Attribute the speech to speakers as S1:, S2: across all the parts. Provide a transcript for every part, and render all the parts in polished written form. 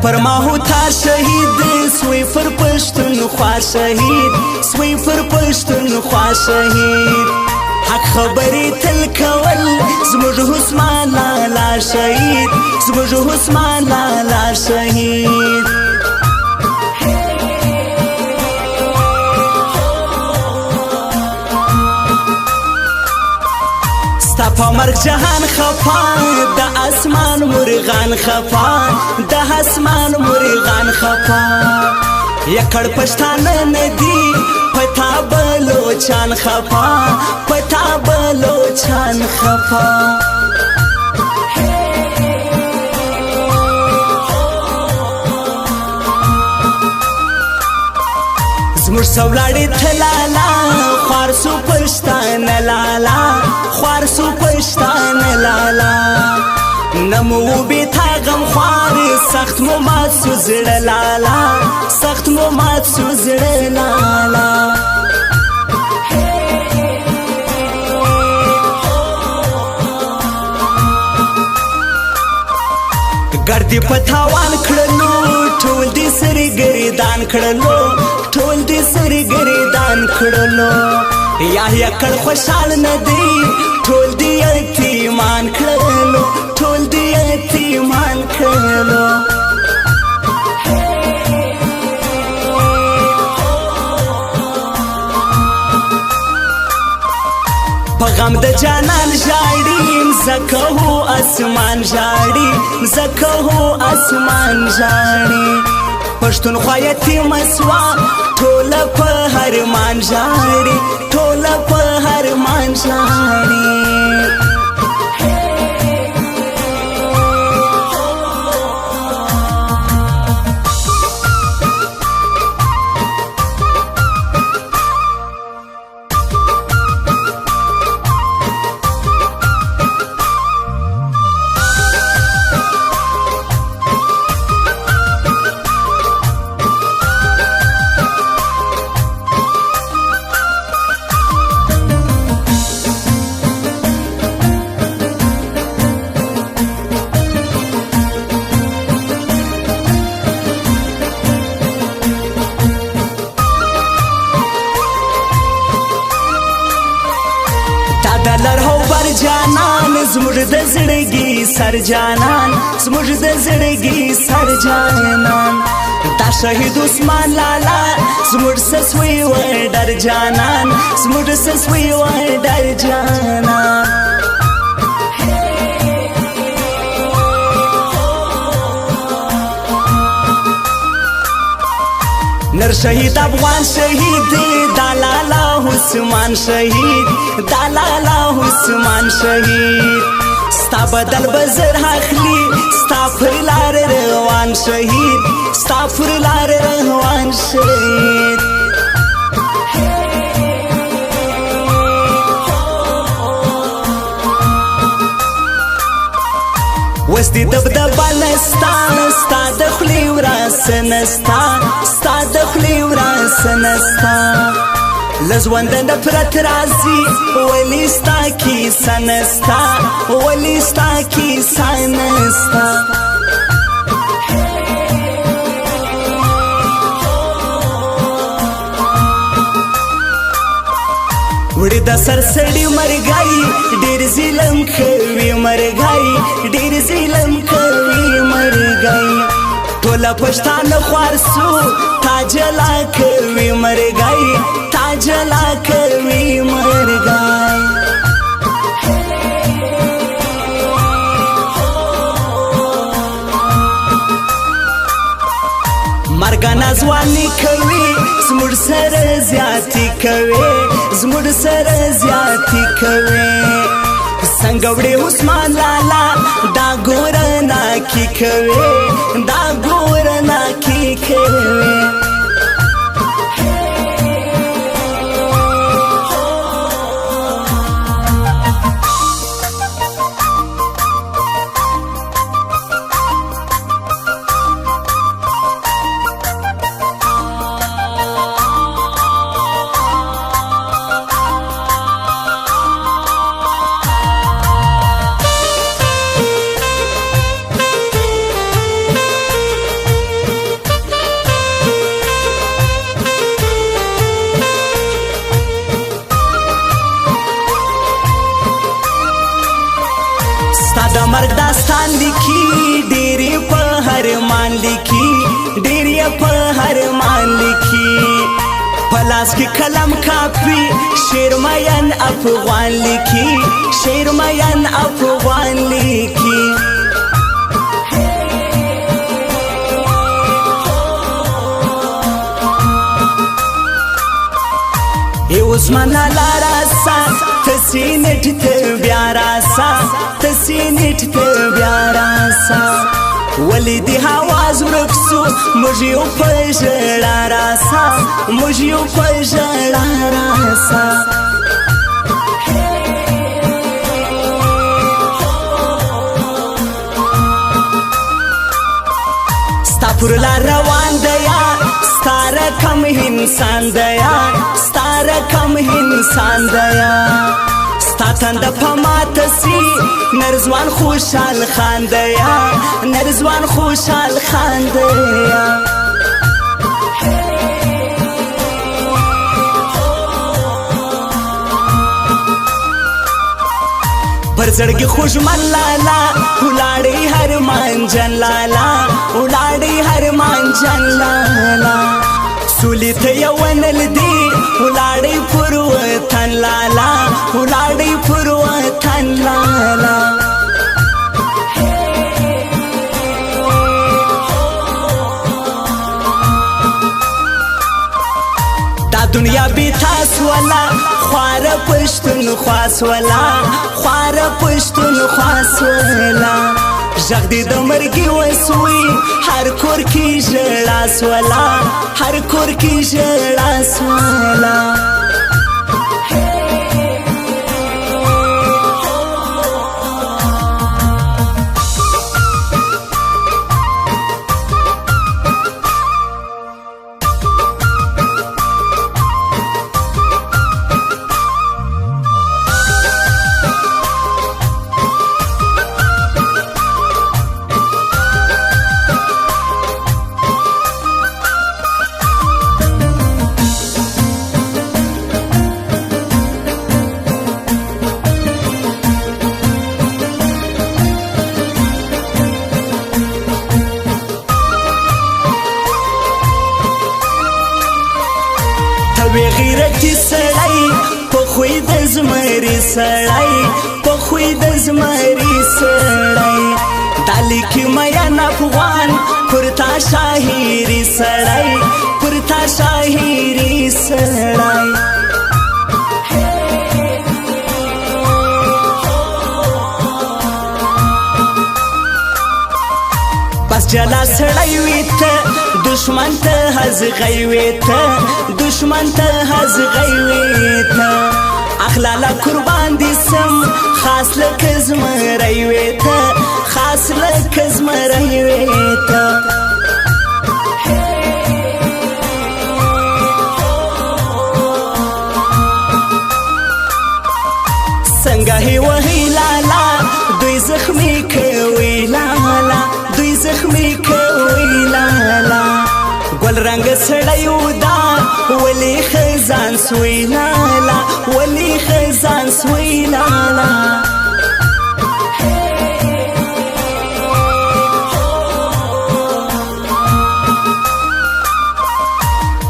S1: پر ما هوتا شهید سوی پر پشتون خوا شهید سوی پر پشتون خوا شهید حق خبری تل کول زموږ عثمان لالا شهید زموږ عثمان لالا شهید ستا په مرګ جهان خفا د اسمان مرغان خفا د اسمان مرغان خفا یکړ پښتانه ندی پتا بلوچان خفا پتا بلوچان خفا زموږ سولاړې تلالا خوار سو پښتانه لالا خوار سو پښتانه لالا نمو بیتا غم خوار سخت مو مات سو زړه لالا سخت مو مات سو زړه لالا ګردی پتاوان کړلو ټول دې سری ګریدان کړلو ټول دې سری ګریدان کړلو یا کړ خوشحال ندی ټول دې یتیمان کړلو ټول دې یتیمان کړلو غم د جانان ژاړي مځکه هو اسمان ژاړي مځکه هو اسمان ژاړي پښتونخوا یتیمه سوه ټوله په هرمان ژاړي ټوله په هرمان ژاړي لرهو بر جانان زموږ د زړګي سر جانان زموږ د زړګي سر جانان دا شهید عثمان لالا زموږ سسوي و ډر جانان زموږ سسوي و ډر جانان نر شهید افغان شهید دلالا عثمان شهید دلالا عثمان شهید ستا بدل بزر اخلي ستا پر لار روان شهید ستا پر لار روان شهید وس دې دبدبه نستا ستا د خولې وراسه نستا ستا د خولې وراسه نستا له ژونده نفرت راځي ولې ستا کیسه نستا ولې ستا کیسه نستا وړي د سرسړي مرګای ډېر ظلم کوي مرګای ډېر ظلم کوي مرګای ټوله پښتانه خوار سو تاجلا کوي مرګای تاجلا کوي مرګای مرګ نازواني کوي زموږ سره زیاتې کوي زموږ سره زیاتې کوي څنګه وړې عثمان لالا دا ګوره ناکي کوي دا ګوره ناکي کوي د مرګ داستان لیکي ډېر په هرمان لیکي ډېر په هرمان لیکي پلاس کې کلم کاپی شیر مین افغان لیکي شیر مین افغان لیکي عثمان لاراسا تسینټ ته بیا راسا تسینټ ته بیا راسا ولید حواز ورکسو موږ یو په ژړا راسا موږ یو په ژړا راسا ستا پر لار روان دی ستا رقم انسان دی ستا رقم انسان دی ستا تنده په ماته سي نرځوان خوشحال خان دی نرځوان خوشحال خان دی پر زړګي خوشمن لالا ولاړې هرمان جان لالا ولاړې هرمان جان لالا سولې ته یو نلدي ولاړې پر وطن لالا ولاړې پر وطن لالا دا دنیا بي تاسو ولا خوار پښتون خاص ولا خوار پښتون خاص ولا ژغ دې د مرګي وسوي هر کور کې ژړا سولا هر کور کې ژړا سولا وی غیرتی سړی په خوی د زمری سړی په خوی د زمری سړی دالی کی میان افغان پرتا شاهیری سړی پرتا شاهیری سړی بس جلا سړی وی ته دشمن ته هز غیوی ته دشمن ته هز غیوی ته اخلالا قربان دي سم خاص لکه زمری وی ته خاص لکه زمری وی ته څنګه هی وهی لالا دوی زخمی کوي لالا دوی زخمی کوي لالا ګل رنگ سړیو دا ولی خزان سوی لالا ولی خزان سوی لالا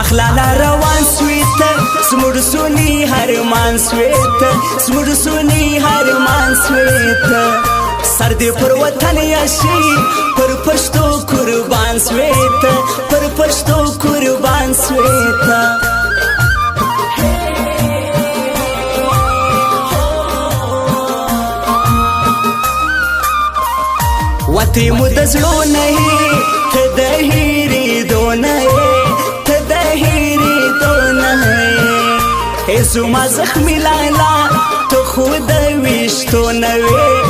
S1: اخلالا روان سویت سمر سونی هرمان سویت سمر سونی هرمان سویت سر دې پر وطن یاشي پر پښتو قربان سویت پر پښتو قربان سویت وتی مود زړو نه ته د هېرې دو نه ته د هېرې دو نه ای زما زخمي لالا ته خو د ویشتو نه وې